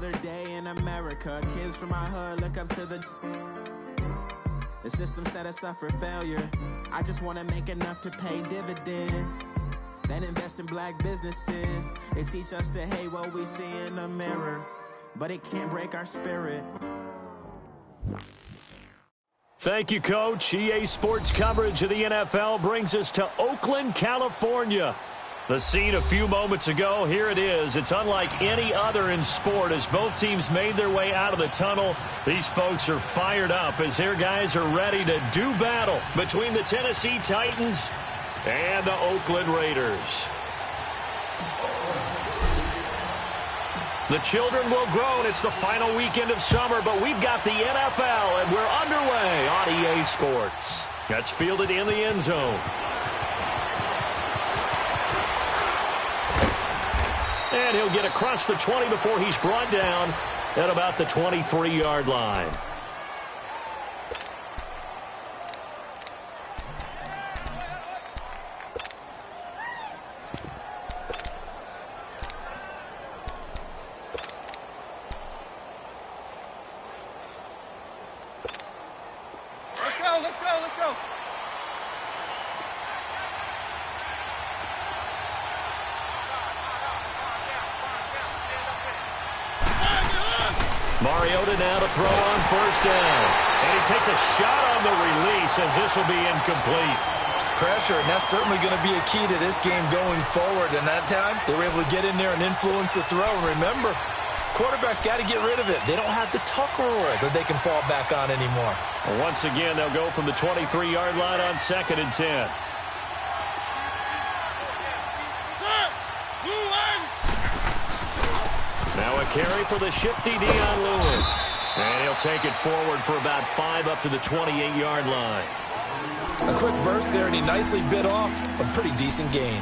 Another day in America. Kids from my hood look up to the system set us up for failure. I just want to make enough to pay dividends, then invest in black businesses. They teach us to hate what we see in the mirror, but it can't break our spirit. Thank you, Coach. EA Sports coverage of the NFL brings us to Oakland, California. The scene a few moments ago, here it is. It's unlike any other in sport as both teams made their way out of the tunnel. These folks are fired up as their guys are ready to do battle between the Tennessee Titans and the Oakland Raiders. The children will grow, and it's the final weekend of summer, but we've got the NFL, and we're underway on EA Sports. That's fielded in the end zone. And he'll get across the 20 before he's brought down at about the 23-yard line. Let's go. Mariota now to throw on first down. And he takes a shot on the release as this will be incomplete. Pressure, and that's certainly going to be a key to this game going forward. And that time, they were able to get in there and influence the throw. And remember, quarterbacks got to get rid of it. They don't have the tuck rule that they can fall back on anymore. Well, once again, they'll go from the 23-yard line on 2nd and 10. Now a carry for the shifty Dion Lewis. And he'll take it forward for about 5 up to the 28-yard line. A quick burst there, and he nicely bit off a pretty decent gain.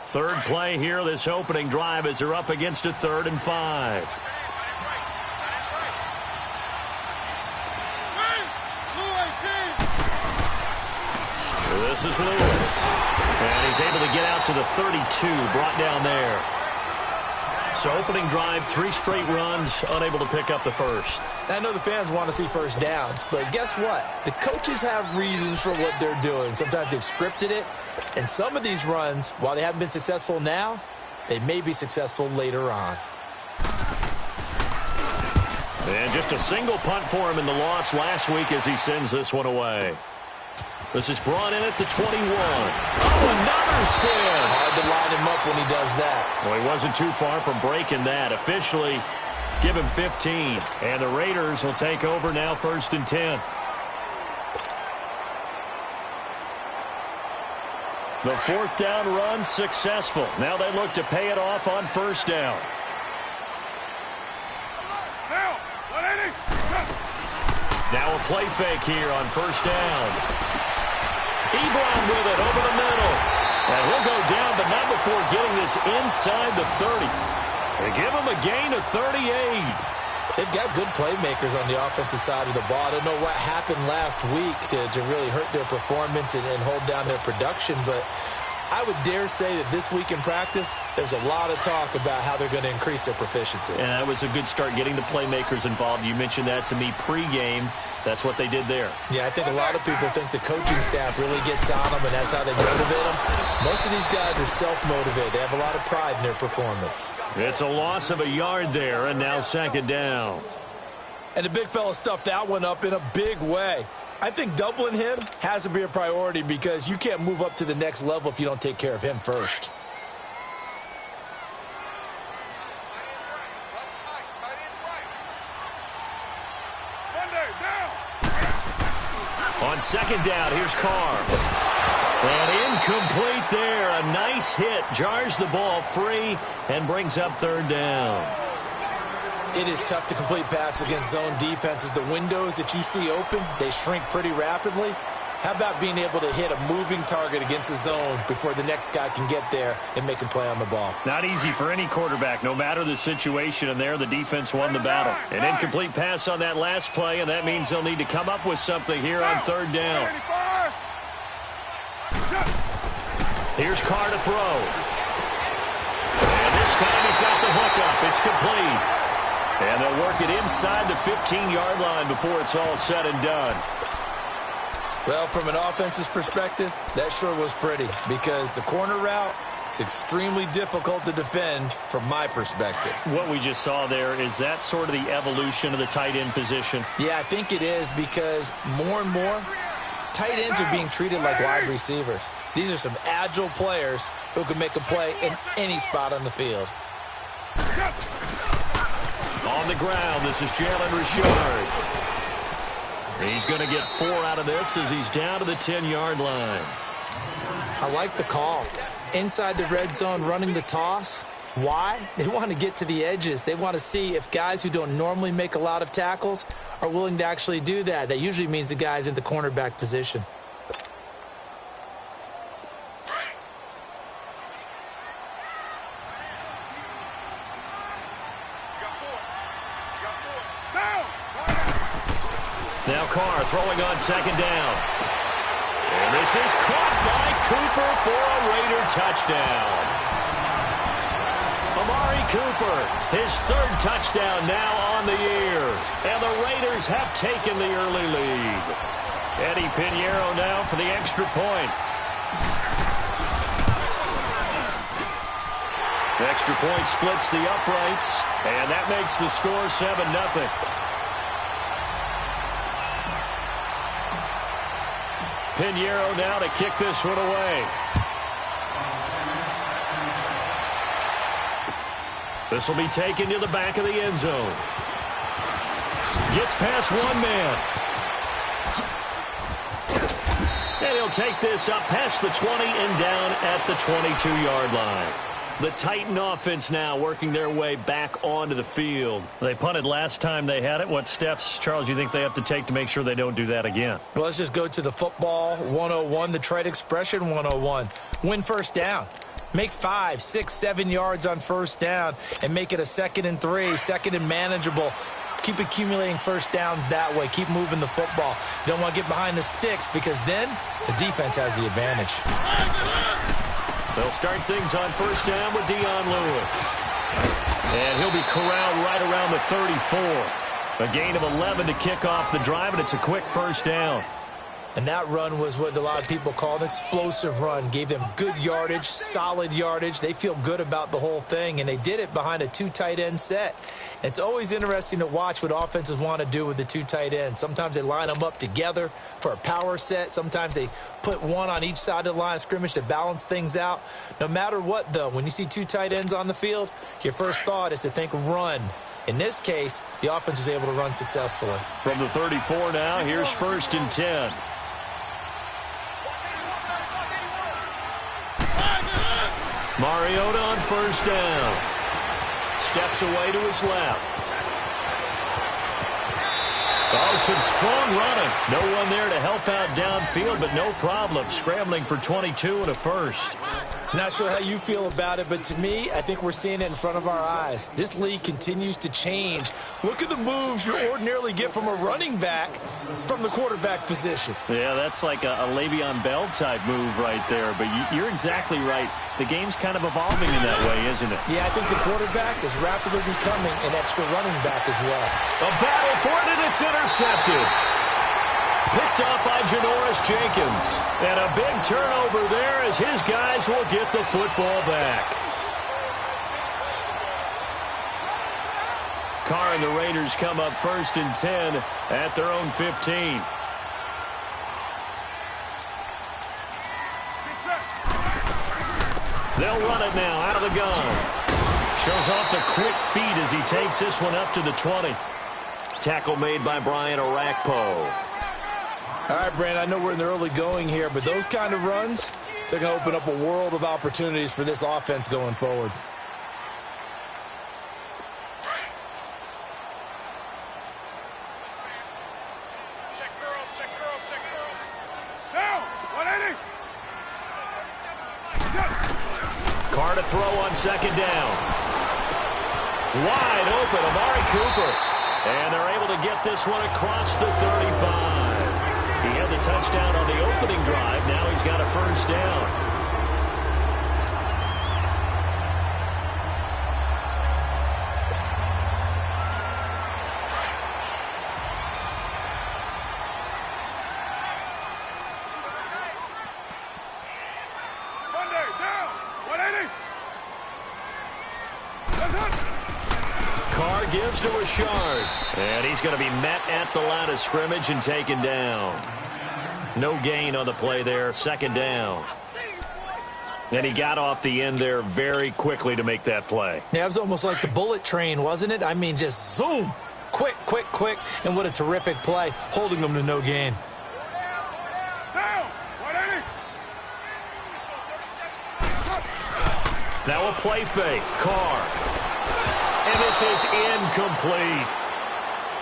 Third play here, this opening drive, as they're up against a 3rd and 5. This is Lewis. And he's able to get out to the 32, brought down there. So opening drive, 3 straight runs, unable to pick up the first. I know the fans want to see first downs, but guess what? The coaches have reasons for what they're doing. Sometimes they've scripted it, and some of these runs, while they haven't been successful now, they may be successful later on. And just a single punt for him in the loss last week as he sends this one away. This is brought in at the 21. Oh, another spin. Hard to line him up when he does that. Well, he wasn't too far from breaking that. Officially, give him 15. And the Raiders will take over now 1st and 10. The 4th down run successful. Now they look to pay it off on 1st down. Now a play fake here on 1st down. Ebron with it over the middle. And he'll go down, but not before getting this inside the 30. They give him a gain of 38. They've got good playmakers on the offensive side of the ball. I don't know what happened last week to really hurt their performance and hold down their production, but I would dare say that this week in practice, there's a lot of talk about how they're going to increase their proficiency. And that was a good start, getting the playmakers involved. You mentioned that to me pregame. That's what they did there. Yeah, I think a lot of people think the coaching staff really gets on them, and that's how they motivate them. Most of these guys are self-motivated. They have a lot of pride in their performance. It's a loss of a yard there, and now 2nd down. And the big fella stuffed that one up in a big way. I think doubling him has to be a priority because you can't move up to the next level if you don't take care of him first. On 2nd down, here's Carr. And incomplete there. A nice hit. Jars the ball free and brings up 3rd down. It is tough to complete passes against zone defenses. The windows that you see open, they shrink pretty rapidly. How about being able to hit a moving target against a zone before the next guy can get there and make a play on the ball? Not easy for any quarterback, no matter the situation, and there the defense won the battle. An incomplete pass on that last play, and that means they'll need to come up with something here on third down. Here's Carr to throw. And this time he's got the hook up. It's complete. And they'll work it inside the 15-yard line before it's all said and done. Well, from an offense's perspective, that sure was pretty because the corner route is extremely difficult to defend from my perspective. What we just saw there, is that sort of the evolution of the tight end position? Yeah, I think it is because more and more, tight ends are being treated like wide receivers. These are some agile players who can make a play in any spot on the field. On the ground, this is Jalen Richard. He's going to get 4 out of this as he's down to the 10-yard line. I like the call. Inside the red zone, running the toss. Why? They want to get to the edges. They want to see if guys who don't normally make a lot of tackles are willing to actually do that. That usually means the guy's in the cornerback position. Now Carr throwing on second down. And this is caught by Cooper for a Raider touchdown. Amari Cooper, his 3rd touchdown now on the year. And the Raiders have taken the early lead. Eddie Pinheiro now for the extra point. The extra point splits the uprights, and that makes the score 7-0. Pinheiro now to kick this one away. This will be taken to the back of the end zone. Gets past one man. And he'll take this up past the 20 and down at the 22-yard line. The Titan offense now working their way back onto the field. They punted last time they had it. What steps, Charles, you think they have to take to make sure they don't do that again? Well, let's just go to the football 101, the trade expression 101. Win first down. Make 5, 6, 7 yards on first down and make it a 2nd and 3, 2nd and manageable. Keep accumulating first downs that way. Keep moving the football. You don't want to get behind the sticks because then the defense has the advantage. They'll start things on first down with Dion Lewis. And he'll be corralled right around the 34. A gain of 11 to kick off the drive, and it's a quick first down. And that run was what a lot of people call an explosive run. Gave them good yardage, solid yardage. They feel good about the whole thing, and they did it behind a 2 tight end set. It's always interesting to watch what offenses want to do with the 2 tight ends. Sometimes they line them up together for a power set. Sometimes they put one on each side of the line of scrimmage to balance things out. No matter what, though, when you see 2 tight ends on the field, your first thought is to think run. In this case, the offense was able to run successfully. From the 34 now, here's 1st and 10. Mariota on first down. Steps away to his left. Oh, some strong running. No one there to help out downfield, but no problem. Scrambling for 22 and a first. Not sure how you feel about it, but to me, I think we're seeing it in front of our eyes. This league continues to change. Look at the moves you ordinarily get from a running back from the quarterback position. Yeah, that's like a Le'Veon Bell type move right there, but you're exactly right. The game's kind of evolving in that way, isn't it? Yeah, I think the quarterback is rapidly becoming an extra running back as well. A battle for it, and it's intercepted. Picked up by Janoris Jenkins. And a big turnover there as his guys will get the football back. Carr and the Raiders come up 1st and 10 at their own 15. They'll run it now out of the gun. Shows off the quick feet as he takes this one up to the 20. Tackle made by Brian Orakpo. All right, Brand, I know we're in the early going here, but those kind of runs, they're going to open up a world of opportunities for this offense going forward. Check girls, check girls, check girls. Carr to throw on second down. Wide open, Amari Cooper. And they're able to get this one across the 35. He had the touchdown on the opening drive. Now he's got a first down. Carr gives to Richard. And he's going to be met at the line of scrimmage and taken down. No gain on the play there. Second down. And he got off the end there very quickly to make that play. Yeah, it was almost like the bullet train, wasn't it? I mean, just zoom. Quick, quick, quick. And what a terrific play, holding them to no gain. Now a play fake. Carr. And this is incomplete.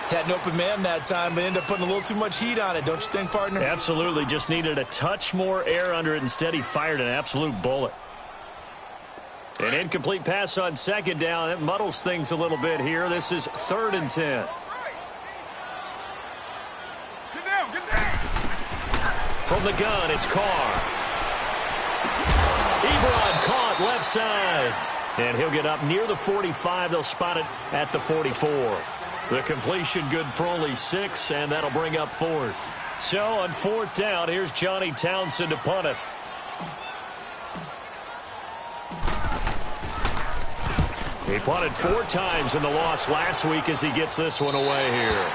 Had an open man that time, but ended up putting a little too much heat on it, don't you think, partner? Absolutely. Just needed a touch more air under it. Instead, he fired an absolute bullet. An incomplete pass on second down. It muddles things a little bit here. This is 3rd and 10. Get down. From the gun, it's Carr. Ebron caught left side. And he'll get up near the 45. They'll spot it at the 44. The completion good for only 6, and that'll bring up 4th. So on 4th down, here's Johnny Townsend to punt it. He punted 4 times in the loss last week as he gets this one away here.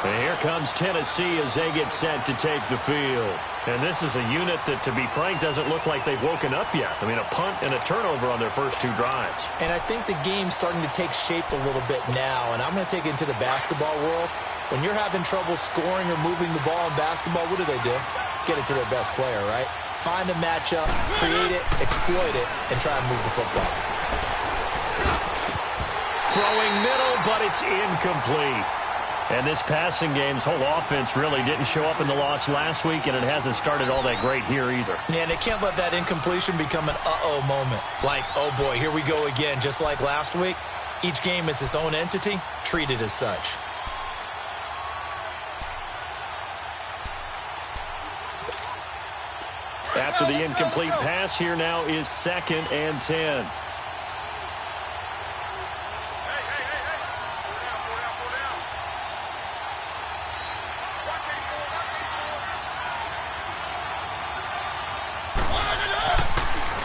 And here comes Tennessee as they get set to take the field. And this is a unit that, to be frank, doesn't look like they've woken up yet. I mean, a punt and a turnover on their first 2 drives. And I think the game's starting to take shape a little bit now. And I'm going to take it into the basketball world. When you're having trouble scoring or moving the ball in basketball, what do? Get it to their best player, right? Find a matchup, create it, exploit it, and try and move the football. Throwing middle, but it's incomplete. And this passing game's whole offense really didn't show up in the loss last week, and it hasn't started all that great here either. Yeah, and they can't let that incompletion become an uh-oh moment. Like, oh boy, here we go again. Just like last week, each game is its own entity, treated as such. After the incomplete pass, here now is 2nd and 10.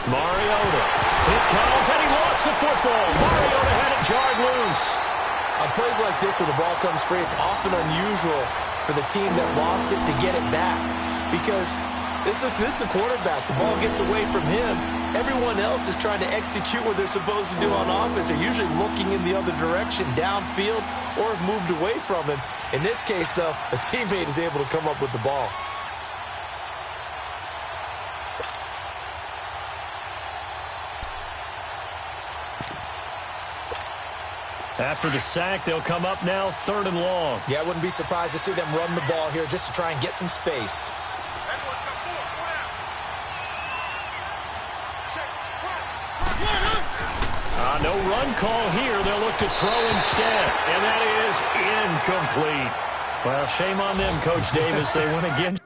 Mariota. It comes, and he lost the football. Mariota had it jarred loose. On plays like this where the ball comes free, it's often unusual for the team that lost it to get it back. Because this is the quarterback. The ball gets away from him. Everyone else is trying to execute what they're supposed to do on offense. They're usually looking in the other direction, downfield, or have moved away from him. In this case, though, a teammate is able to come up with the ball. After the sack, they'll come up now 3rd and long. Yeah, I wouldn't be surprised to see them run the ball here just to try and get some space. No run call here. They'll look to throw instead. And that is incomplete. Well, shame on them, Coach Davis. They went again.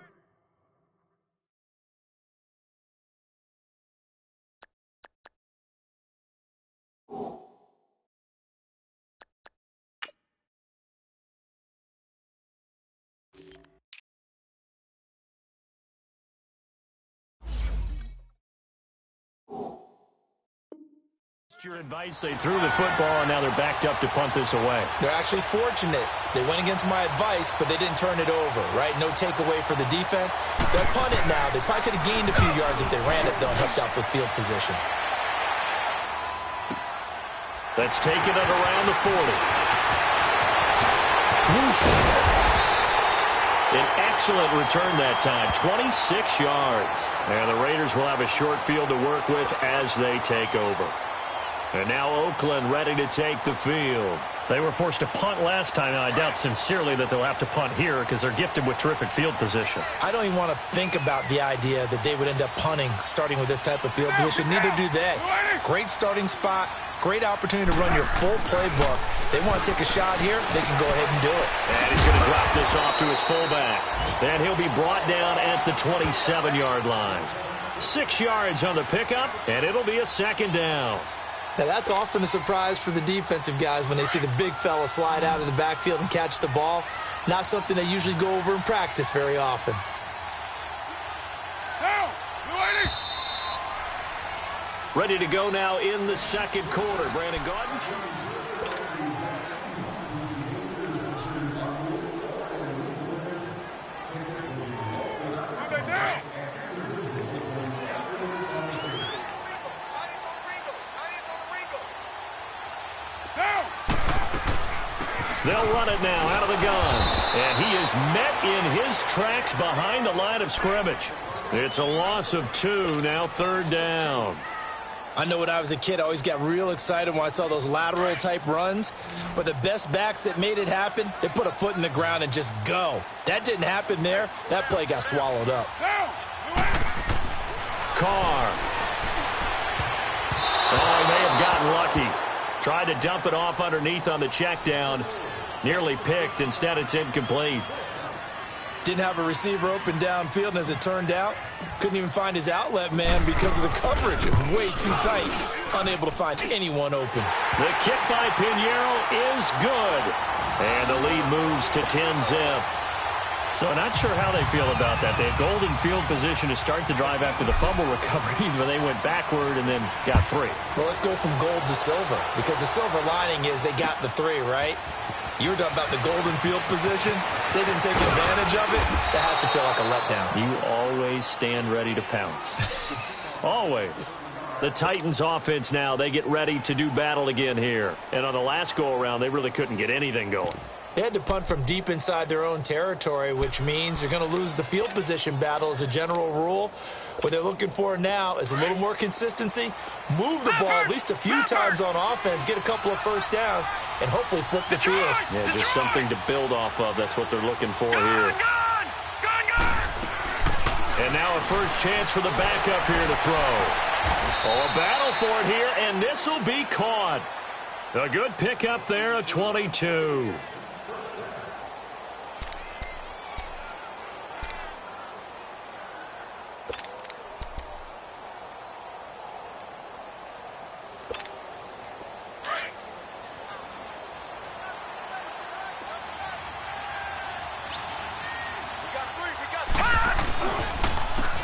Your advice, they threw the football, and now they're backed up to punt this away. They're actually fortunate. They went against my advice, but they didn't turn it over, right? No takeaway for the defense. They'll punt it now. They probably could have gained a few yards if they ran it, though, and helped out with field position. Let's take it at around the 40. Whoosh. An excellent return that time, 26 yards. And the Raiders will have a short field to work with as they take over. And now Oakland ready to take the field. They were forced to punt last time, and I doubt sincerely that they'll have to punt here because they're gifted with terrific field position. I don't even want to think about the idea that they would end up punting starting with this type of field position. Neither do they. Great starting spot, great opportunity to run your full playbook. They want to take a shot here, they can go ahead and do it. And he's going to drop this off to his fullback. And he'll be brought down at the 27-yard line. 6 yards on the pickup, and it'll be a second down. Now, that's often a surprise for the defensive guys when they see the big fella slide out of the backfield and catch the ball. Not something they usually go over in practice very often. Ready to go now in the second quarter. Brandon Gordon. They'll run it now out of the gun. And he is met in his tracks behind the line of scrimmage. It's a loss of 2, now third down. I know when I was a kid, I always got real excited when I saw those lateral-type runs. But the best backs that made it happen, they put a foot in the ground and just go. That didn't happen there. That play got swallowed up. Carr. Oh, he may have gotten lucky. Tried to dump it off underneath on the check down. Nearly picked. Instead, it's incomplete. Didn't have a receiver open downfield, and as it turned out, couldn't even find his outlet man because of the coverage. It was way too tight. Unable to find anyone open. The kick by Pinheiro is good. And the lead moves to 10-zip. So not sure how they feel about that. They had golden field position to start the drive after the fumble recovery, but they went backward and then got 3. Well, let's go from gold to silver, because the silver lining is they got the 3, right? You were talking about the golden field position. They didn't take advantage of it. That has to feel like a letdown. You always stand ready to pounce. Always. The Titans offense now, they get ready to do battle again here. And on the last go-around, they really couldn't get anything going. They had to punt from deep inside their own territory, which means you're going to lose the field position battle as a general rule. What they're looking for now is a little more consistency, move the ball at least a few times on offense, get a couple of first downs, and hopefully flip the field. Yeah, just something to build off of. That's what they're looking for here. And now a first chance for the backup here to throw. Oh, a battle for it here, and this will be caught. A good pickup there, a 22.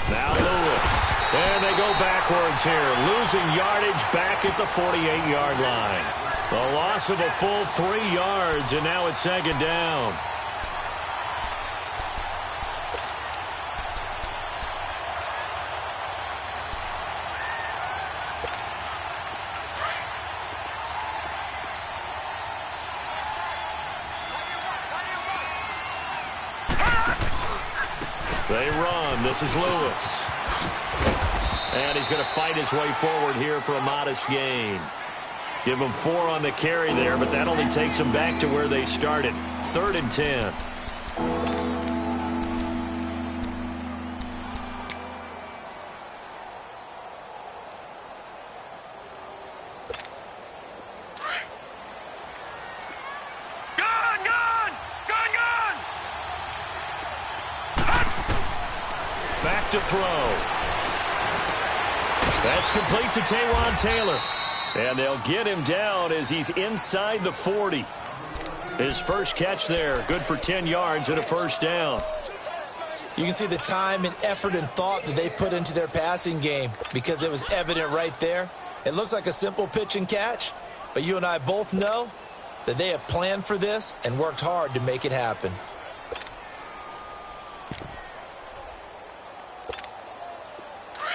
Now Lewis. And they go backwards here, losing yardage back at the 48-yard line. A loss of a full 3 yards, and now it's second down. They run. This is Lewis. And he's going to fight his way forward here for a modest gain. Give him 4 on the carry there, but that only takes them back to where they started. 3rd and 10. Back to throw. That's complete to Taywan Taylor. And they'll get him down as he's inside the 40. His first catch there, good for 10 yards and a first down. You can see the time and effort and thought that they put into their passing game because it was evident right there. It looks like a simple pitch and catch, but you and I both know that they have planned for this and worked hard to make it happen.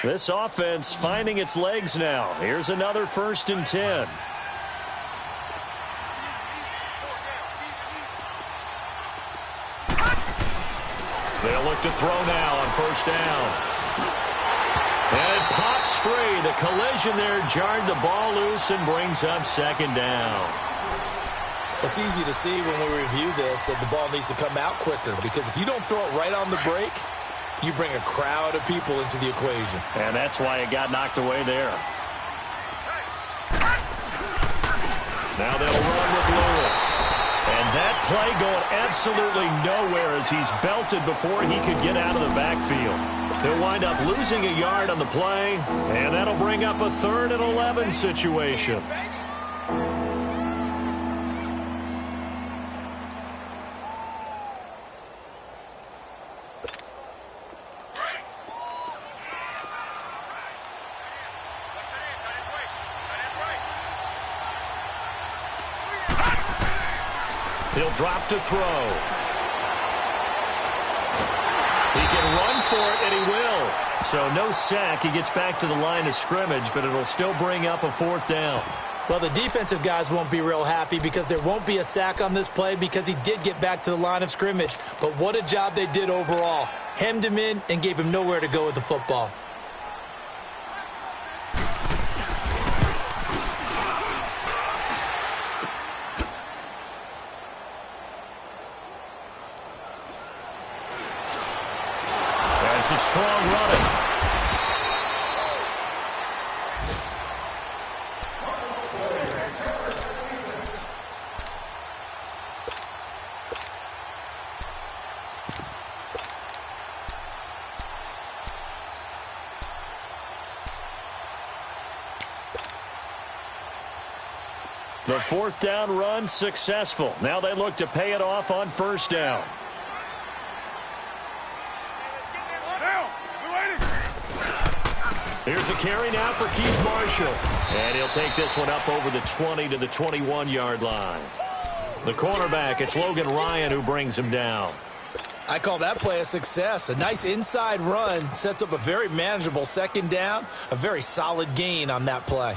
This offense finding its legs now. Here's another 1st and 10. They'll look to throw now on 1st down. And it pops free. The collision there jarred the ball loose and brings up 2nd down. It's easy to see when we review this that the ball needs to come out quicker, because if you don't throw it right on the break, you bring a crowd of people into the equation. And that's why it got knocked away there. Now they'll run with Lewis. And that play going absolutely nowhere as he's belted before he could get out of the backfield. He'll wind up losing a yard on the play, and that'll bring up a 3rd and 11 situation. He'll drop to throw. He can run for it, and he will. So no sack. He gets back to the line of scrimmage, but it'll still bring up a 4th down. Well, the defensive guys won't be real happy because there won't be a sack on this play because he did get back to the line of scrimmage. But what a job they did overall. Hemmed him in and gave him nowhere to go with the football. Some strong running. The 4th down run successful. Now they look to pay it off on 1st down. Here's a carry now for Keith Marshall. And he'll take this one up over the 20 to the 21-yard line. The cornerback, it's Logan Ryan who brings him down. I call that play a success. A nice inside run sets up a very manageable 2nd down. A very solid gain on that play.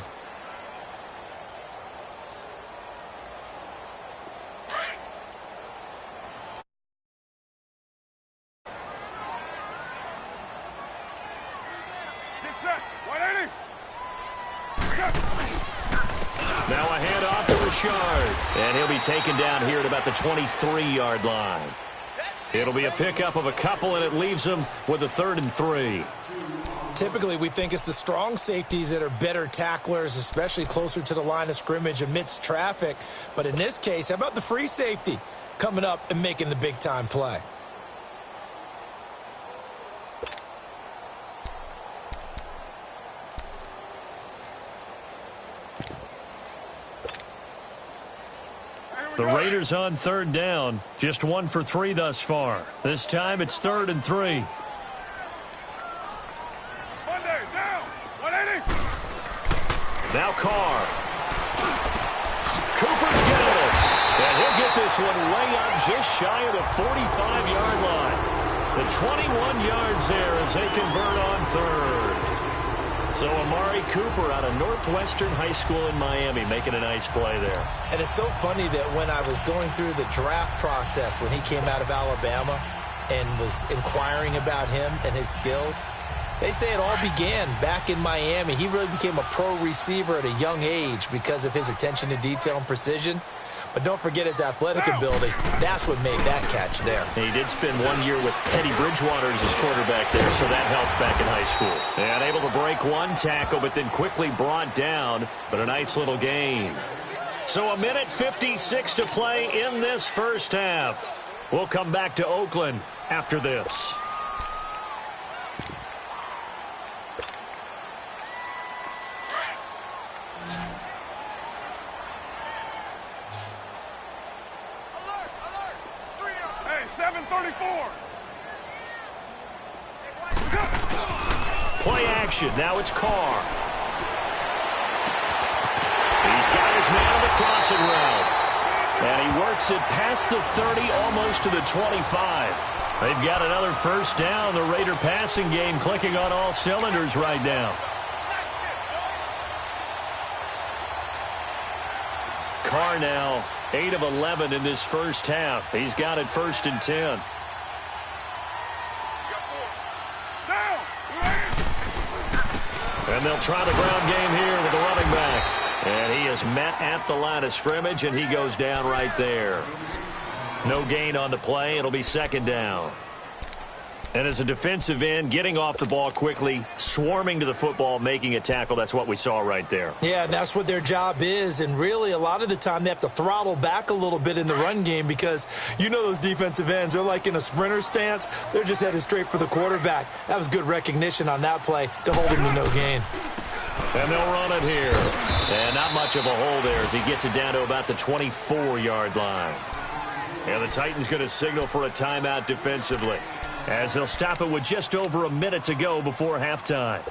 Now a handoff to Richard. And he'll be taken down here at about the 23-yard line. It'll be a pickup of a couple, and it leaves him with a 3rd and 3. Typically, we think it's the strong safeties that are better tacklers, especially closer to the line of scrimmage amidst traffic. But in this case, how about the free safety coming up and making the big-time play? The Raiders on 3rd down. Just 1 for 3 thus far. This time it's 3rd and 3. Now Carr. Cooper's got it. And he'll get this one way up just shy of the 45-yard line. The 21 yards there as they convert on 3rd. So Amari Cooper out of Northwestern High School in Miami making a nice play there. And it's so funny that when I was going through the draft process when he came out of Alabama and was inquiring about him and his skills, they say it all began back in Miami. He really became a pro receiver at a young age because of his attention to detail and precision. But don't forget his athletic ability. That's what made that catch there. He did spend 1 year with Teddy Bridgewater as his quarterback there, so that helped back in high school. And able to break 1 tackle, but then quickly brought down. But a nice little gain. So a minute 56 to play in this first half. We'll come back to Oakland after this. Play action. Now it's Carr. He's got his man on the crossing route. And he works it past the 30, almost to the 25. They've got another first down. The Raider passing game clicking on all cylinders right now. Carr now 8 of 11 in this first half. He's got it 1st and 10. And they'll try the ground game here with the running back. And he is met at the line of scrimmage, and he goes down right there. No gain on the play. It'll be second down. And as a defensive end, getting off the ball quickly, swarming to the football, making a tackle, that's what we saw right there. Yeah, that's what their job is. And really, a lot of the time, they have to throttle back a little bit in the run game because you know those defensive ends, they're like in a sprinter stance. They're just headed straight for the quarterback. That was good recognition on that play to hold him to no gain. And they'll run it here. And not much of a hole there as he gets it down to about the 24-yard line. And the Titans going to signal for a timeout defensively, as they'll stop it with just over a minute to go before halftime.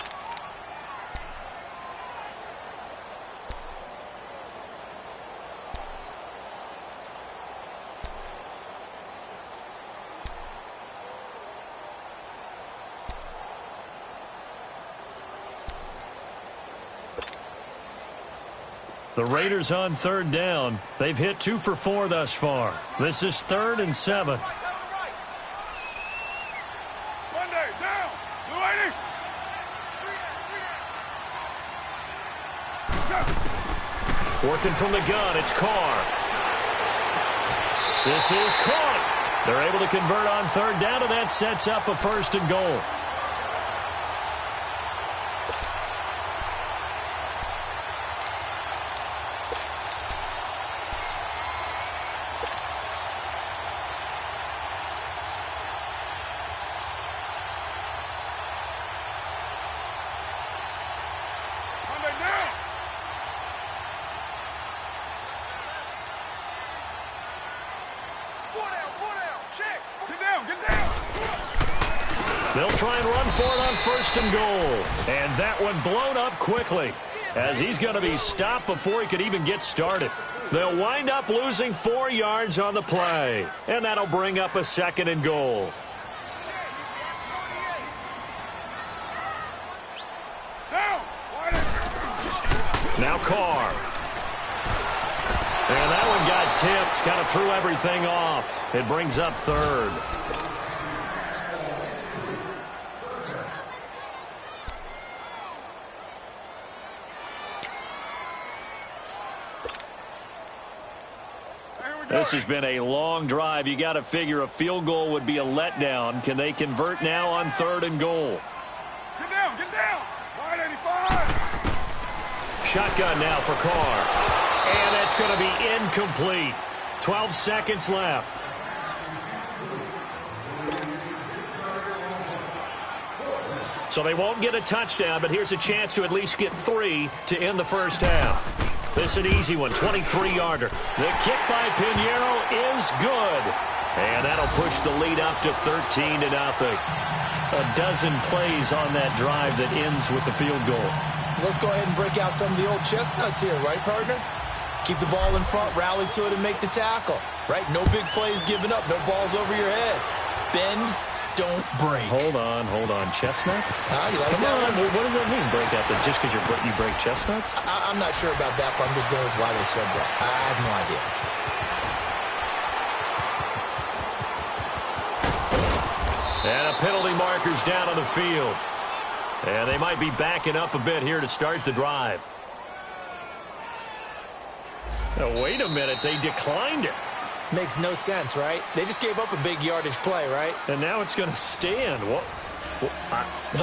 The Raiders on third down. They've hit 2 for 4 thus far. This is 3rd and 7. Working from the gun, it's Carr. This is caught. They're able to convert on third down, and that sets up a 1st and goal. They'll try and run for it on 1st and goal. And that one blown up quickly, as he's going to be stopped before he could even get started. They'll wind up losing 4 yards on the play. And that'll bring up a 2nd and goal. Now Carr. And that one got tipped. Kind of threw everything off. It brings up 3rd. This has been a long drive. You got to figure a field goal would be a letdown. Can they convert now on 3rd and goal? Get down, get down. Wide 85. Shotgun now for Carr. And it's going to be incomplete. 12 seconds left. So they won't get a touchdown, but here's a chance to at least get 3 to end the first half. This is an easy one, 23-yarder. The kick by Pinheiro is good. And that'll push the lead up to 13-0. A dozen plays on that drive that ends with the field goal. Let's go ahead and break out some of the old chestnuts here, right, partner? Keep the ball in front, rally to it, and make the tackle. Right? No big plays given up, no balls over your head. Bend, don't break. Hold on. Chestnuts? You like Come that on. one? What does that mean, break out? That just because you break chestnuts? I'm not sure about that, but I'm just going with why they said that. I have no idea. And a penalty marker's down on the field. And they might be backing up a bit here to start the drive. Now, wait a minute. They declined it. Makes no sense, right? They just gave up a big yardage play, right? And now it's going to stand. The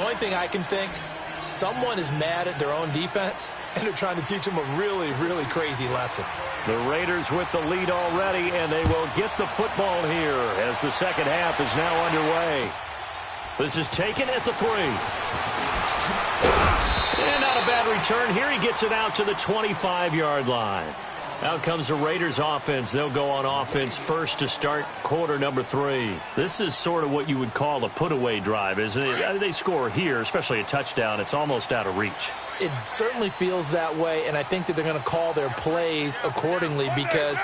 only thing I can think, someone is mad at their own defense, and they're trying to teach them a really, really crazy lesson. The Raiders with the lead already, and they will get the football here as the second half is now underway. This is taken at the 3. And not a bad return. Here he gets it out to the 25-yard line. Out comes the Raiders offense. They'll go on offense first to start quarter number 3. This is sort of what you would call a put-away drive, isn't it? They score here, especially a touchdown. It's almost out of reach. It certainly feels that way, and I think that they're going to call their plays accordingly because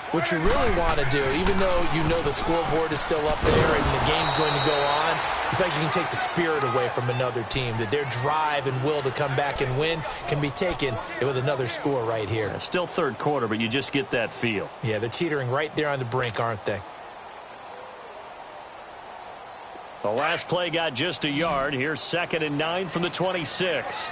what you really want to do, even though you know the scoreboard is still up there and the game's going to go on, you feel like you can take the spirit away from another team, that their drive and will to come back and win can be taken with another score right here. Yeah, still third quarter, but you just get that feel. Yeah, they're teetering right there on the brink, aren't they? The last play got just a yard. Here's 2nd and 9 from the 26.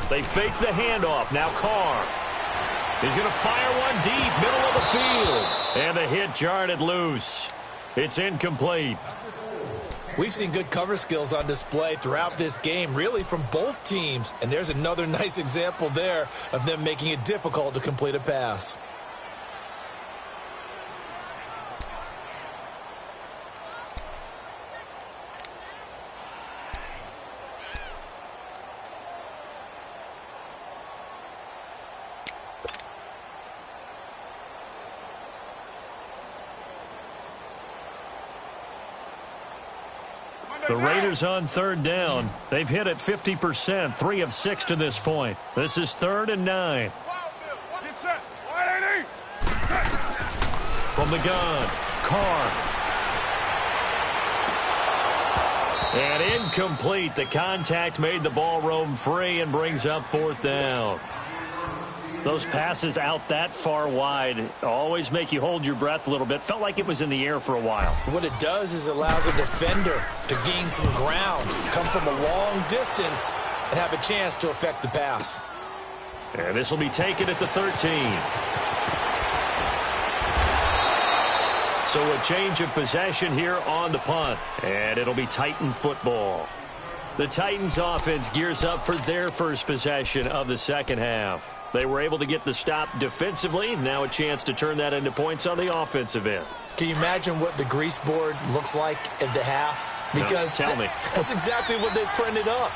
They fake the handoff. Now Carr. He's going to fire one deep, middle of the field. And the hit jarred it loose. It's incomplete. We've seen good cover skills on display throughout this game, really from both teams. And there's another nice example there of them making it difficult to complete a pass. The Raiders on third down. They've hit it 50%, 3 of 6 to this point. This is 3rd and 9. Get set. 180. From the gun, Carr. And incomplete. The contact made the ball roam free and brings up 4th down. Those passes out that far wide always make you hold your breath a little bit. Felt like it was in the air for a while. What it does is allows a defender to gain some ground, come from a long distance, and have a chance to affect the pass. And this will be taken at the 13. So a change of possession here on the punt. And it'll be Titan football. The Titans offense gears up for their first possession of the second half. They were able to get the stop defensively. Now a chance to turn that into points on the offensive end. Can you imagine what the grease board looks like at the half? Because tell me. That's exactly what they printed up.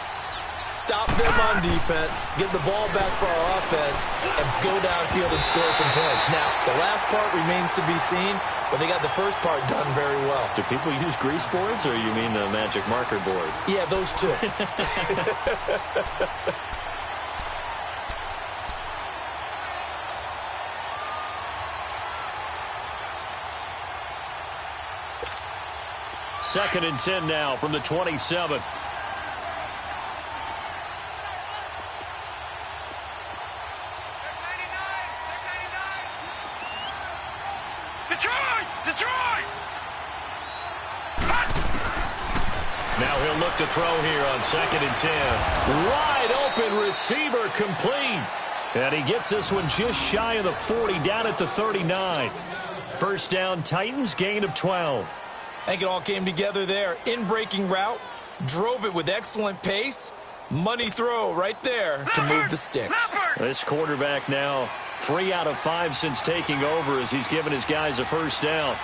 Stop them on defense, get the ball back for our offense, and go downfield and score some points. Now, the last part remains to be seen, but they got the first part done very well. Do people use grease boards, or you mean the magic marker boards? Yeah, those two. Second and 10 now from the 27. Now he'll look to throw here on 2nd and 10. Wide open receiver complete. And he gets this one just shy of the 40 down at the 39. First down, Titans, gain of 12. I think it all came together there. In-breaking route, drove it with excellent pace. Money throw right there to move the sticks. This quarterback now 3 out of 5 since taking over as he's given his guys a first down.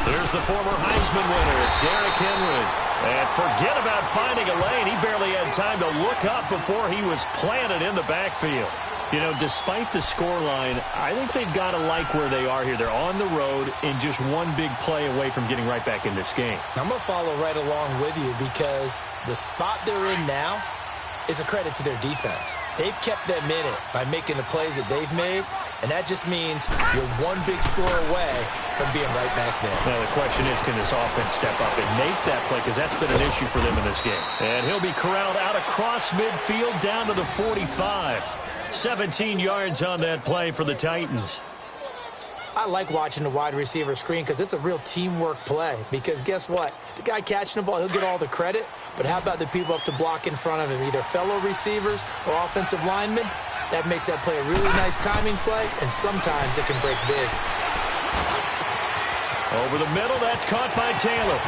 Here's the former Heisman winner. It's Derrick Henry. And forget about finding a lane. He barely had time to look up before he was planted in the backfield. You know, despite the scoreline, I think they've got to like where they are here. They're on the road and just one big play away from getting right back in this game. I'm going to follow right along with you because the spot they're in now is a credit to their defense. They've kept them in it by making the plays that they've made, and that just means you're one big score away from being right back there. Now the question is, can this offense step up and make that play? Because that's been an issue for them in this game. And he'll be corralled out across midfield down to the 45. 17 yards on that play for the Titans. I like watching the wide receiver screen because it's a real teamwork play. Because guess what? The guy catching the ball, he'll get all the credit. But how about the people up to block in front of him, either fellow receivers or offensive linemen? That makes that play a really nice timing play, and sometimes it can break big. Over the middle, that's caught by Taylor.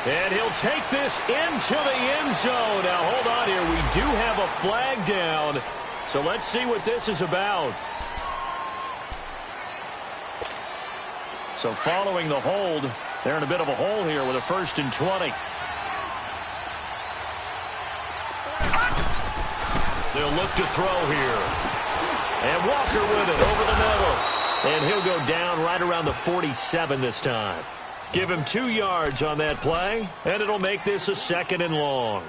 And he'll take this into the end zone. Now, hold on here. We do have a flag down. So let's see what this is about. So following the hold, they're in a bit of a hole here with a 1st and 20. They'll look to throw here. And Walker with it over the middle. And he'll go down right around the 47 this time. Give him 2 yards on that play, and it'll make this a 2nd and long.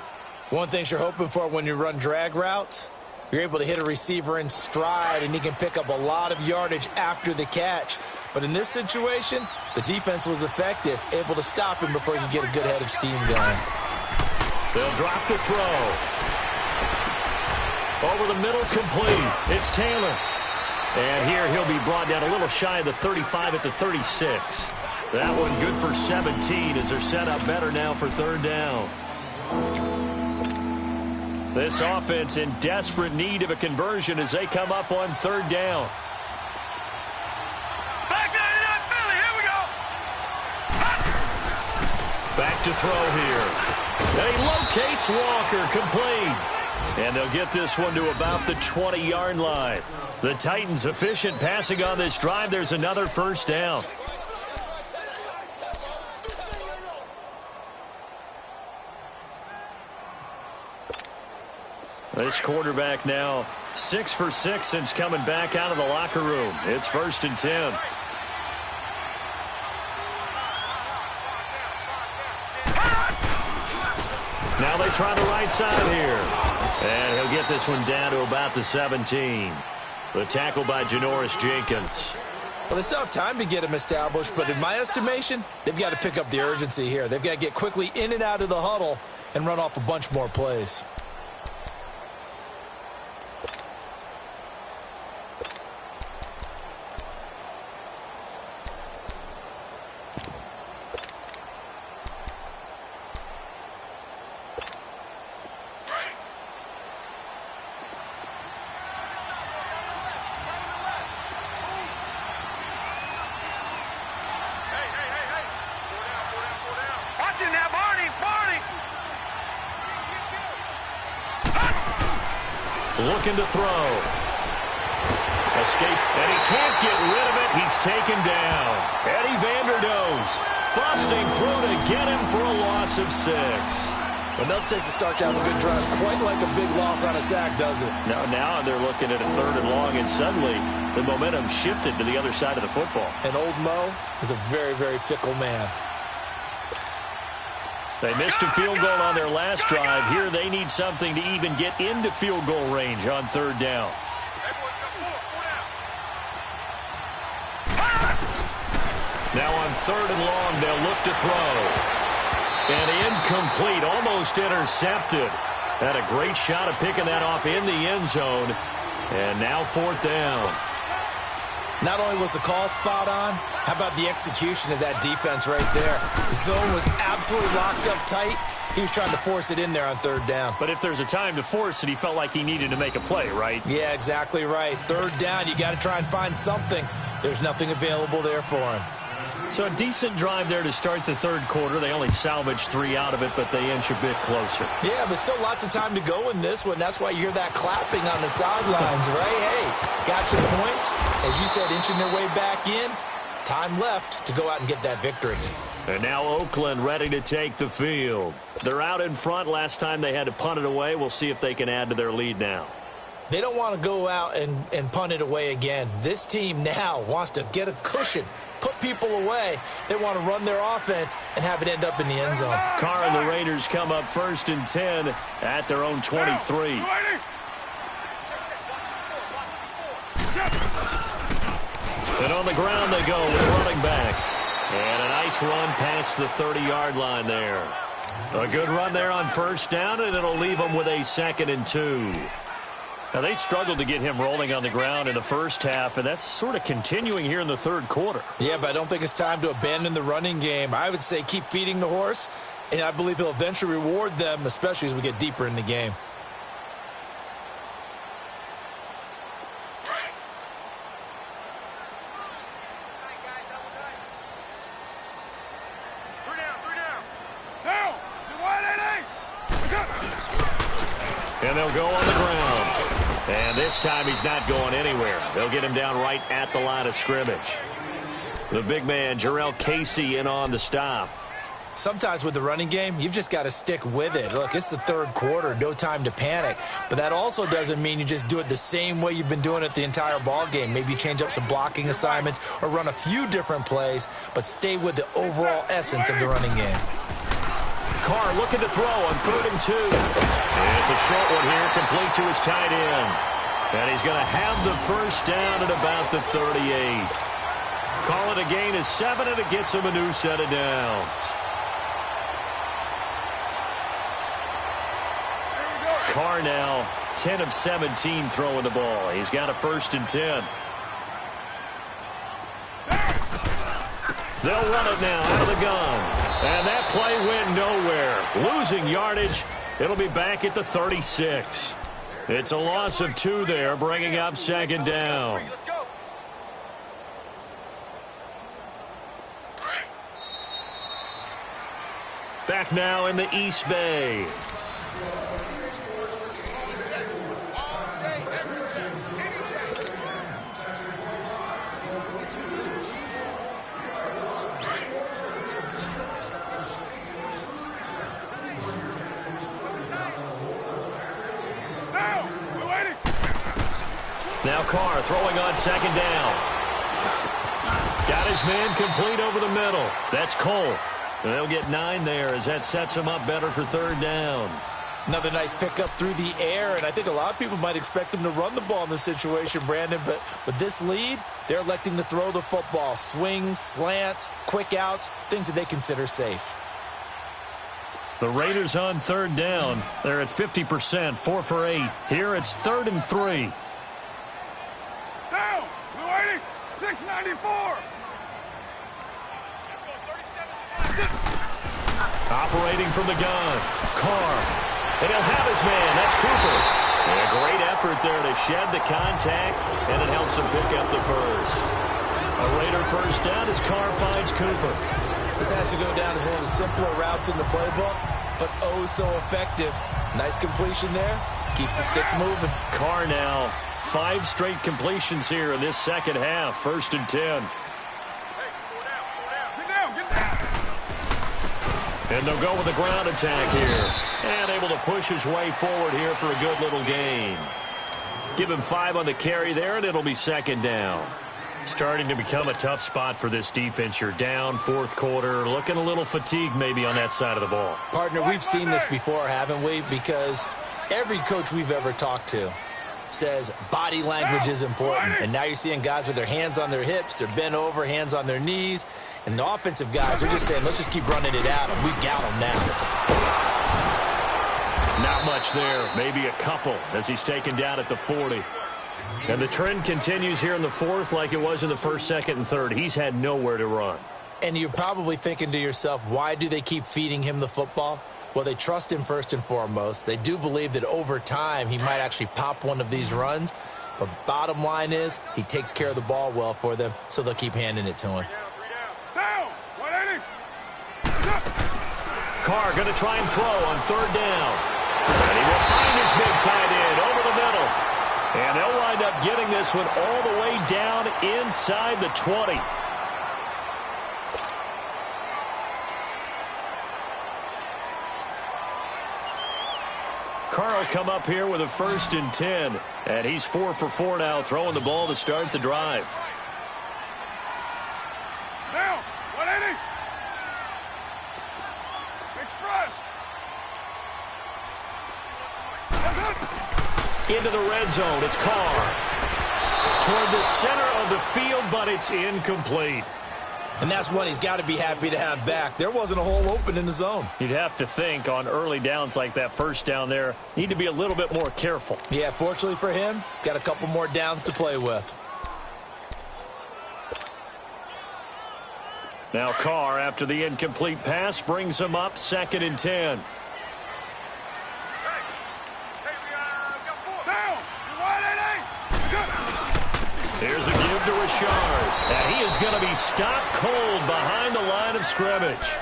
One thing you're hoping for when you run drag routes, you're able to hit a receiver in stride, and he can pick up a lot of yardage after the catch. But in this situation, the defense was effective, able to stop him before he could get a good head of steam going. They'll drop the throw. Over the middle, complete. It's Taylor. And here he'll be brought down a little shy of the 35 at the 36. That one good for 17 as they're set up better now for third down. This offense in desperate need of a conversion as they come up on third down. Back to throw here. And he locates Walker, complete. And they'll get this one to about the 20-yard line. The Titans efficient passing on this drive. There's another first down. This quarterback now 6 for 6 since coming back out of the locker room. It's 1st and 10. Now they try the right side here. And he'll get this one down to about the 17. The tackle by Janoris Jenkins. Well, they still have time to get him established, but in my estimation, they've got to pick up the urgency here. They've got to get quickly in and out of the huddle and run off a bunch more plays. Looking to throw. Escape, and he can't get rid of it. He's taken down. Eddie Vanderdoes busting through to get him for a loss of 6. Well, nothing takes a start to have a good drive quite like a big loss on a sack, does it? Now they're looking at a 3rd and long, and suddenly the momentum shifted to the other side of the football. And old Mo is a very, very fickle man. They missed a field goal on their last drive. Here they need something to even get into field goal range on 3rd down. Now on 3rd and long, they'll look to throw. And incomplete, almost intercepted. Had a great shot of picking that off in the end zone. And now 4th down. Not only was the call spot on, how about the execution of that defense right there? The zone was absolutely locked up tight. He was trying to force it in there on 3rd down. But if there's a time to force it, he felt like he needed to make a play, right? Yeah, exactly right. 3rd down, you got to try and find something. There's nothing available there for him. So a decent drive there to start the 3rd quarter. They only salvaged 3 out of it, but they inch a bit closer. Yeah, but still lots of time to go in this one. That's why you hear that clapping on the sidelines, right? Hey, got some points. As you said, inching their way back in. Time left to go out and get that victory. And now Oakland ready to take the field. They're out in front. Last time they had to punt it away. We'll see if they can add to their lead now. They don't want to go out and punt it away again. This team now wants to get a cushion, put people away. They want to run their offense and have it end up in the end zone. Carr and the Raiders come up 1st and 10 at their own 23. And on the ground they go with running back. And a nice run past the 30-yard line there. A good run there on 1st down, and it'll leave them with a 2nd and 2. Now, they struggled to get him rolling on the ground in the first half, and that's sort of continuing here in the 3rd quarter. Yeah, but I don't think it's time to abandon the running game. I would say keep feeding the horse, and I believe he'll eventually reward them, especially as we get deeper in the game. And they'll go on the ground. And this time he's not going anywhere. They'll get him down right at the line of scrimmage. The big man, Jarrell Casey, in on the stop. Sometimes with the running game, you've just got to stick with it. Look, it's the 3rd quarter, no time to panic. But that also doesn't mean you just do it the same way you've been doing it the entire ball game. Maybe change up some blocking assignments or run a few different plays, but stay with the overall essence of the running game. Carr looking to throw on 3rd and 2. And it's a short one here, complete to his tight end. And he's going to have the 1st down at about the 38. Call it a gain of 7, and it gets him a new set of downs. Carr now 10 of 17 throwing the ball. He's got a 1st and 10. They'll run it now out of the gun. And that play went nowhere. Losing yardage. It'll be back at the 36. It's a loss of 2 there, bringing up second down. Back now in the East Bay. Now Carr throwing on second down. Got his man complete over the middle. That's Cole. And they'll get 9 there as that sets him up better for third down. Another nice pickup through the air, and I think a lot of people might expect him to run the ball in this situation, Brandon, but with this lead, they're electing to throw the football. Swings, slants, quick outs, things that they consider safe. The Raiders on third down. They're at 50%, 4 for 8. Here it's 3rd and 3. Down! 694! Operating from the gun. Carr. And he'll have his man. That's Cooper. And a great effort there to shed the contact, and it helps him pick up the first. A Raider first down as Carr finds Cooper. This has to go down as one of the simpler routes in the playbook, but oh so effective. Nice completion there. Keeps the sticks moving. Carr now. 5 straight completions here in this second half. 1st and 10. And they'll go with a ground attack here. And able to push his way forward here for a good little gain. Give him 5 on the carry there, and it'll be second down. Starting to become a tough spot for this defense. You're down 4th quarter. Looking a little fatigued maybe on that side of the ball. Partner, we've seen this before, haven't we? Because every coach we've ever talked to says body language is important. And now you're seeing guys with their hands on their hips, they're bent over, hands on their knees. And the offensive guys are just saying, let's just keep running it at them. We've got them now. Not much there. Maybe a couple as he's taken down at the 40. And the trend continues here in the 4th like it was in the 1st, 2nd, and 3rd. He's had nowhere to run. And you're probably thinking to yourself, why do they keep feeding him the football? Well, they trust him first and foremost. They do believe that over time he might actually pop one of these runs. But bottom line is he takes care of the ball well for them, so they'll keep handing it to him. Down! 180! Carr going to try and throw on third down. And he will find his big tight end over the middle. And they'll wind up getting this one all the way down inside the 20. Carr will come up here with a 1st and 10. And he's 4 for 4 now, throwing the ball to start the drive. Down! 180! Express! Into the red zone. It's Carr. Toward the center of the field, but it's incomplete. And that's one he's got to be happy to have back. There wasn't a hole open in the zone. You'd have to think on early downs like that first down there, need to be a little bit more careful. Yeah, fortunately for him, got a couple more downs to play with. Now Carr, after the incomplete pass, brings him up 2nd and 10. Here's a give to Richard. And he is going to be stopped cold behind the line of scrimmage.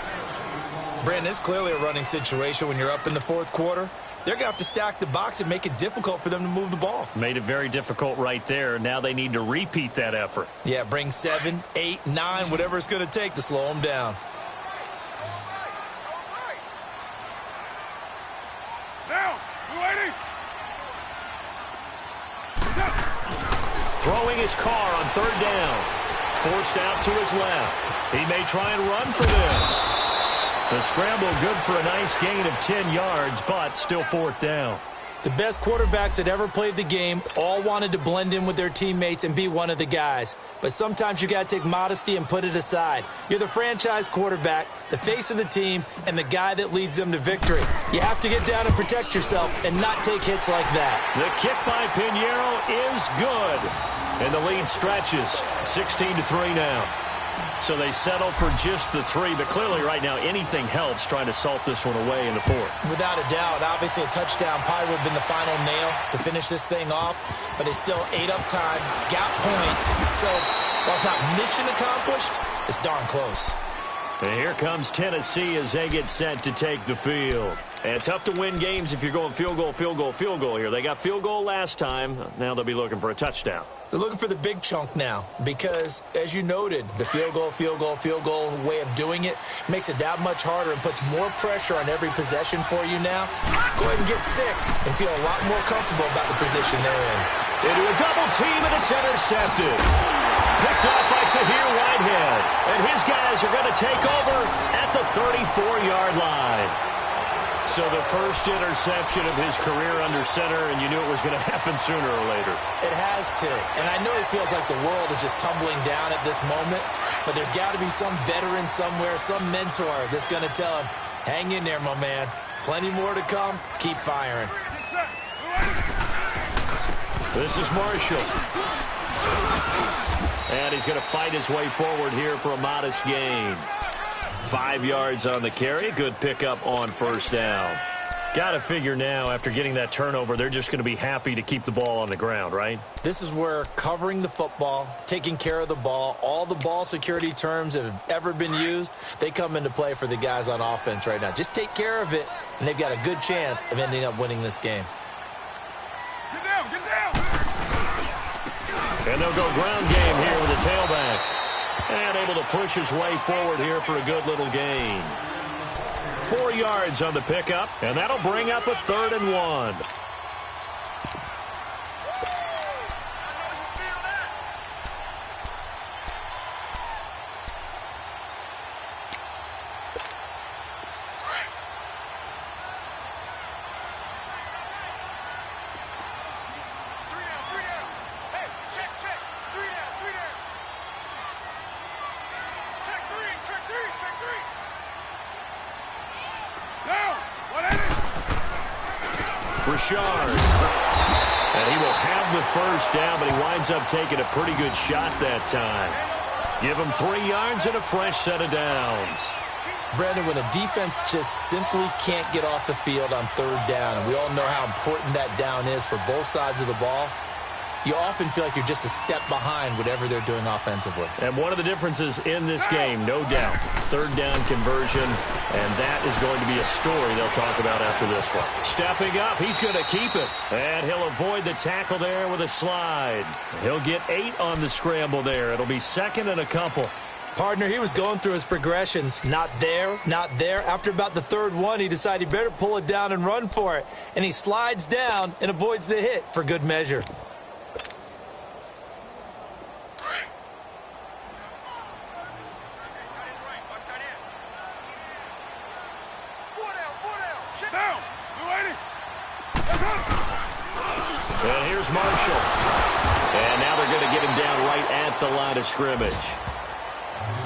Brandon, it's clearly a running situation when you're up in the 4th quarter. They're going to have to stack the box and make it difficult for them to move the ball. Made it very difficult right there. Now they need to repeat that effort. Yeah, bring 7, 8, 9, whatever it's going to take to slow them down. Now, 280! Throwing his Carr on third down. Forced out to his left. He may try and run for this. The scramble good for a nice gain of 10 yards, but still 4th down. The best quarterbacks that ever played the game all wanted to blend in with their teammates and be one of the guys. But sometimes you got to take modesty and put it aside. You're the franchise quarterback, the face of the team, and the guy that leads them to victory. You have to get down and protect yourself and not take hits like that. The kick by Pinheiro is good. And the lead stretches 16-3 now. So they settle for just the 3, but clearly right now anything helps trying to salt this one away in the 4th. Without a doubt, obviously a touchdown probably would have been the final nail to finish this thing off, but they still ate up time, got points. So while it's not mission accomplished, it's darn close. And here comes Tennessee as they get set to take the field. And tough to win games if you're going field goal, field goal, field goal here. They got field goal last time. Now they'll be looking for a touchdown. They're looking for the big chunk now because, as you noted, the field goal, field goal, field goal way of doing it makes it that much harder and puts more pressure on every possession for you now. Go ahead and get 6 and feel a lot more comfortable about the position they're in. Into a double team, and it's intercepted. Picked up by Tahir Whitehead. And his guys are going to take over at the 34-yard line. So the first interception of his career under center, and you knew it was going to happen sooner or later. It has to. And I know it feels like the world is just tumbling down at this moment, but there's got to be some veteran somewhere, some mentor that's going to tell him, hang in there, my man. Plenty more to come. Keep firing. This is Marshall. And he's going to fight his way forward here for a modest gain. 5 yards on the carry. Good pickup on first down. Got to figure now, after getting that turnover, they're just going to be happy to keep the ball on the ground, right? This is where covering the football, taking care of the ball, all the ball security terms that have ever been used, they come into play for the guys on offense right now. Just take care of it, and they've got a good chance of ending up winning this game. Get down, get down! And they'll go ground game here with the tailback. And able to push his way forward here for a good little gain. 4 yards on the pickup, and that'll bring up a 3rd and 1. Richard. And he will have the first down, but he winds up taking a pretty good shot that time. Give him 3 yards and a fresh set of downs. Brandon, when a defense just simply can't get off the field on 3rd down, and we all know how important that down is for both sides of the ball, you often feel like you're just a step behind whatever they're doing offensively. And one of the differences in this game, no doubt, 3rd down conversion, and that is going to be a story they'll talk about after this one. Stepping up, he's going to keep it, and he'll avoid the tackle there with a slide. He'll get 8 on the scramble there. It'll be 2nd and a couple. Partner, he was going through his progressions. Not there, not there. After about the 3rd one, he decided he better pull it down and run for it. And he slides down and avoids the hit for good measure. And here's Marshall. And now they're going to get him down right at the line of scrimmage.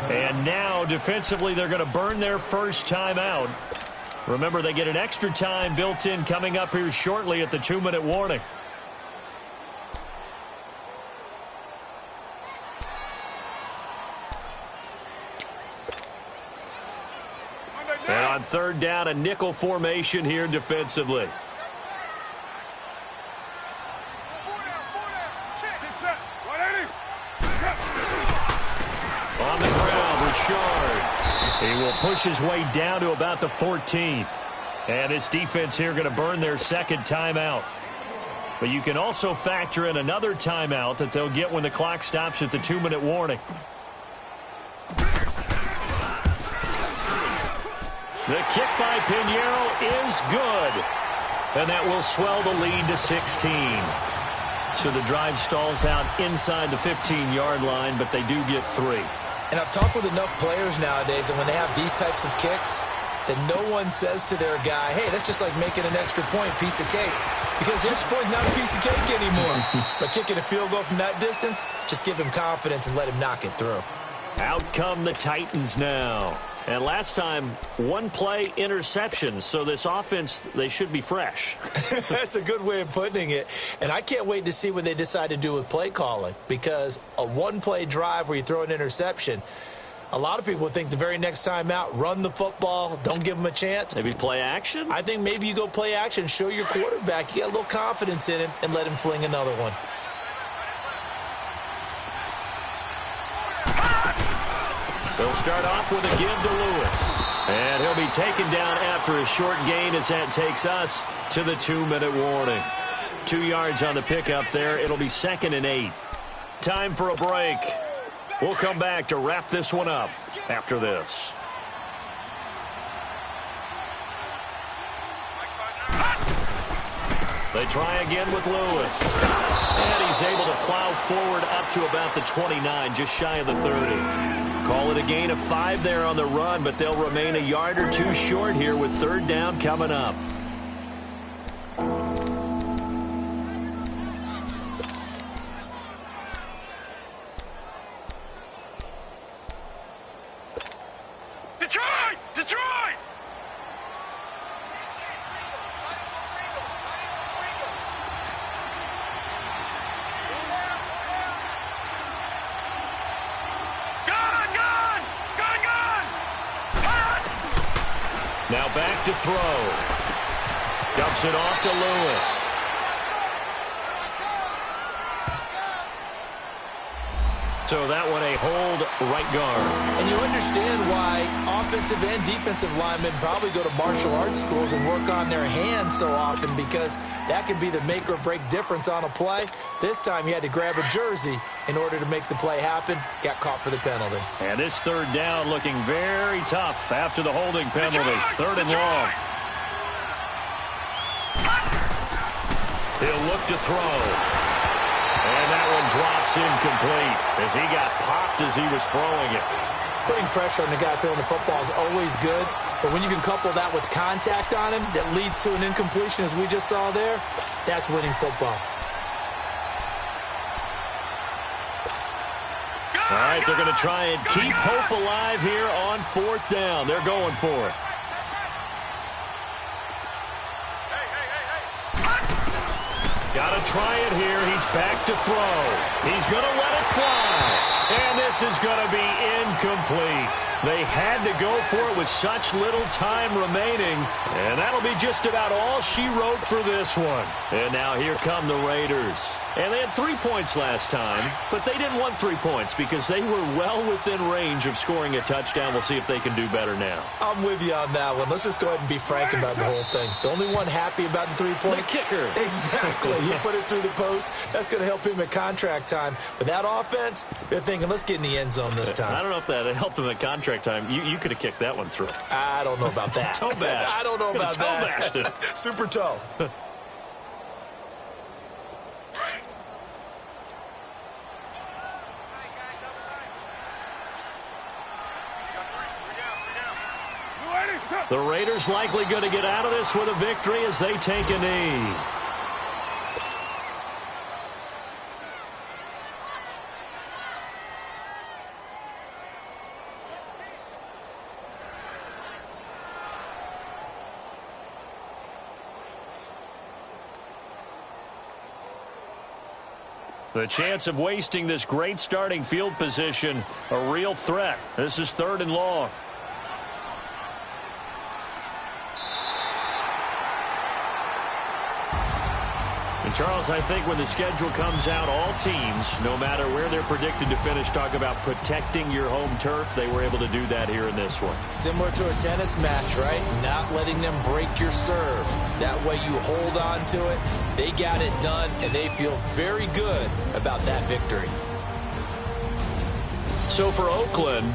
And now, defensively, they're going to burn their first timeout. Remember, they get an extra time built in coming up here shortly at the 2-minute warning. And on 3rd down, a nickel formation here defensively. On the ground, Richard. He will push his way down to about the 14. And this defense here going to burn their 2nd timeout. But you can also factor in another timeout that they'll get when the clock stops at the 2-minute warning. The kick by Pinheiro is good. And that will swell the lead to 16. So the drive stalls out inside the 15-yard line, but they do get 3. And I've talked with enough players nowadays, and when they have these types of kicks, that no one says to their guy, hey, that's just like making an extra point, piece of cake. Because the extra point's not a piece of cake anymore. But kicking a field goal from that distance, just give him confidence and let him knock it through. Out come the Titans now. And last time, 1-play interception. So this offense, they should be fresh. That's a good way of putting it. And I can't wait to see what they decide to do with play calling. Because a 1-play drive where you throw an interception, A lot of people think the very next time out, run the football, don't give them a chance. Maybe play action? I think maybe you go play action, show your quarterback you got a little confidence in him, and let him fling another one. They'll start off with a give to Lewis. And he'll be taken down after a short gain as that takes us to the 2-minute warning. 2 yards on the pickup there. It'll be 2nd and 8. Time for a break. We'll come back to wrap this one up after this. They try again with Lewis. And he's able to plow forward up to about the 29, just shy of the 30. Call it a gain of 5 there on the run, but they'll remain a yard or two short here with 3rd down coming up. Detroit! Detroit! Now back to throw. Dumps it off to Lewis. So that one a hold right guard. And you understand why offensive and defensive linemen probably go to martial arts schools and work on their hands so often, because that can be the make or break difference on a play. This time he had to grab a jersey in order to make the play happen. Got caught for the penalty. And this 3rd down looking very tough after the holding penalty. 3rd and long. He'll look to throw. And that one drops incomplete as he got popped as he was throwing it. Putting pressure on the guy throwing the football is always good, but when you can couple that with contact on him that leads to an incompletion, as we just saw there, that's winning football. All right, they're going to try and keep hope alive here on 4th down. They're going for it. Got to try it here. He's back to throw. He's going to let it fly. And this is going to be incomplete. They had to go for it with such little time remaining. And that'll be just about all she wrote for this one. And now here come the Raiders. And they had 3 points last time, but they didn't want 3 points because they were well within range of scoring a touchdown. We'll see if they can do better now. I'm with you on that one. Let's just go ahead and be frank about the whole thing. The only one happy about the 3-point? The kicker. Exactly. He put it through the post. That's going to help him at contract time. But that offense, they're thinking, let's get in the end zone this time. I don't know if that helped him at contract time. You could have kicked that one through. I don't know about that. Toe bash. I don't know about toe that. Bashed it. Super toe. The Raiders likely going to get out of this with a victory as they take a knee. The chance of wasting this great starting field position, a real threat. This is 3rd and long. And Charles, I think when the schedule comes out, all teams, no matter where they're predicted to finish, talk about protecting your home turf. They were able to do that here in this one. Similar to a tennis match, right? Not letting them break your serve. That way you hold on to it. They got it done, and they feel very good about that victory. So for Oakland,